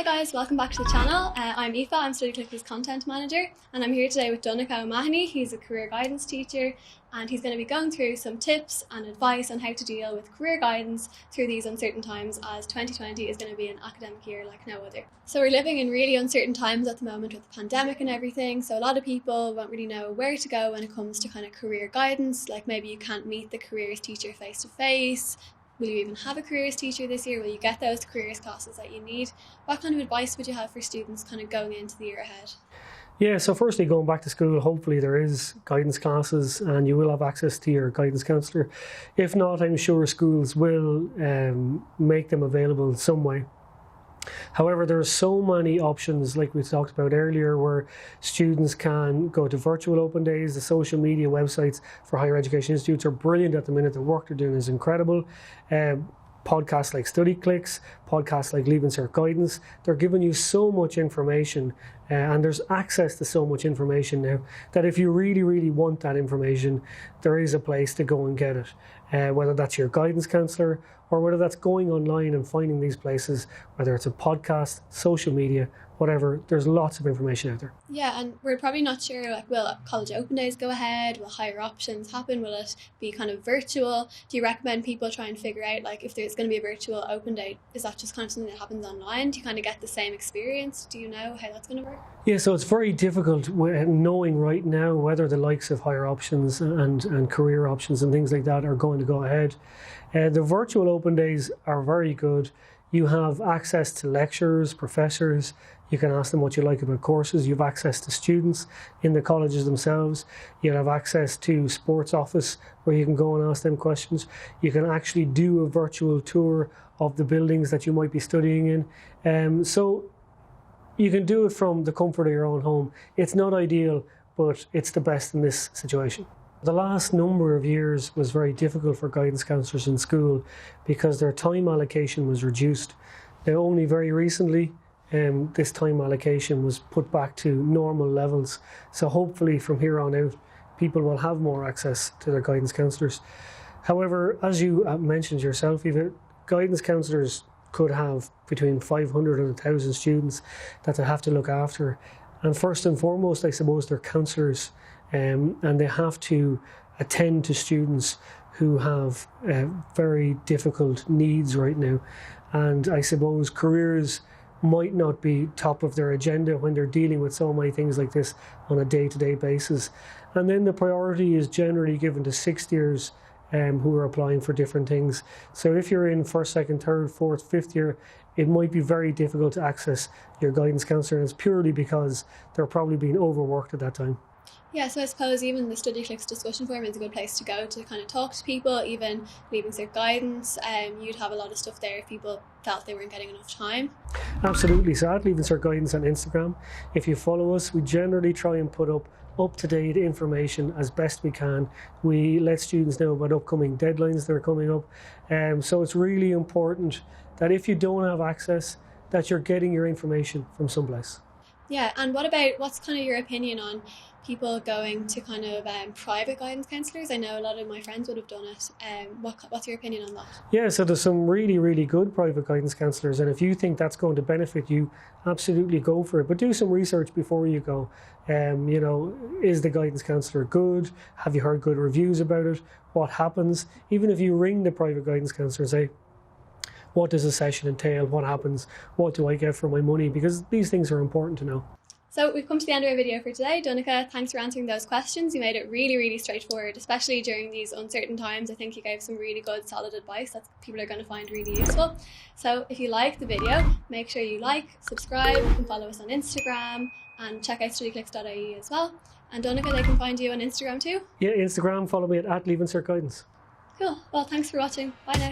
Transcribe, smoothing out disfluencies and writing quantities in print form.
Hi guys, welcome back to the channel. I'm Aoife, I'm Studyclix's content manager, and I'm here today with Donnchadh. He's a career guidance teacher, and he's going to be going through some tips and advice on how to deal with career guidance through these uncertain times, as 2020 is going to be an academic year like no other. So we're living in really uncertain times at the moment with the pandemic and everything, so a lot of people won't really know where to go when it comes to kind of career guidance. Like maybe you can't meet the careers teacher face to face. Will you even have a careers teacher this year? Will you get those careers classes that you need? What kind of advice would you have for students kind of going into the year ahead? Yeah, so firstly, going back to school, hopefully there is guidance classes and you will have access to your guidance counsellor. If not, I'm sure schools will make them available in some way. However, there are so many options, like we talked about earlier, where students can go to virtual open days. The social media websites for higher education institutes are brilliant at the minute. The work they're doing is incredible. Podcasts like Studyclix, podcasts like Leaving Cert guidance, they're giving you so much information, and there's access to so much information now that if you really, really want that information, there is a place to go and get it. Whether that's your guidance counsellor or whether that's going online and finding these places, whether it's a podcast, social media, whatever, there's lots of information out there. Yeah, and we're probably not sure, like, will college open days go ahead? Will higher options happen? Will it be kind of virtual? Do you recommend people try and figure out, like, if there's going to be a virtual open day, is that just kind of something that happens online? Do you kind of get the same experience? Do you know how that's going to work? Yeah, so it's very difficult knowing right now whether the likes of higher options and career options and things like that are going to go ahead. The virtual open days are very good. You have access to lecturers, professors. You can ask them what you like about courses. You have access to students in the colleges themselves. You have access to sports office where you can go and ask them questions. You can actually do a virtual tour of the buildings that you might be studying in. So you can do it from the comfort of your own home. It's not ideal, but it's the best in this situation. The last number of years was very difficult for guidance counsellors in school because their time allocation was reduced. Now, only very recently, this time allocation was put back to normal levels. So hopefully from here on out, people will have more access to their guidance counsellors. However, as you mentioned yourself, Eva, guidance counsellors could have between 500 and 1,000 students that they have to look after. And first and foremost, I suppose they're counsellors. And they have to attend to students who have very difficult needs right now. And I suppose careers might not be top of their agenda when they're dealing with so many things like this on a day-to-day basis. And then the priority is generally given to sixth years who are applying for different things. So if you're in first, second, third, fourth, fifth year, it might be very difficult to access your guidance counsellor, and it's purely because they're probably being overworked at that time. Yeah, so I suppose even the Studyclix discussion forum is a good place to go to kind of talk to people, even Leaving Cert guidance. You'd have a lot of stuff there if people felt they weren't getting enough time. Absolutely. So at Leaving Cert guidance on Instagram, if you follow us, we generally try and put up-to-date information as best we can. We let students know about upcoming deadlines that are coming up. So it's really important that if you don't have access, that you're getting your information from someplace. Yeah, and what's kind of your opinion on people going to kind of private guidance counsellors? I know a lot of my friends would have done it. What's your opinion on that? Yeah, so there's some really, really good private guidance counsellors, and if you think that's going to benefit you, absolutely go for it. But do some research before you go. Is the guidance counsellor good? Have you heard good reviews about it? What happens? Even if you ring the private guidance counsellor and say, what does a session entail? What happens? What do I get for my money? Because these things are important to know. So we've come to the end of our video for today. Donnchadh, thanks for answering those questions. You made it really, really straightforward, especially during these uncertain times. I think you gave some really good, solid advice that people are going to find really useful. So if you liked the video, make sure you like, subscribe, you can follow us on Instagram, and check out studyclix.ie as well. And Donnchadh, they can find you on Instagram too? Yeah, Instagram, follow me at Leaving Cert Guidance. Cool. Well, thanks for watching. Bye now.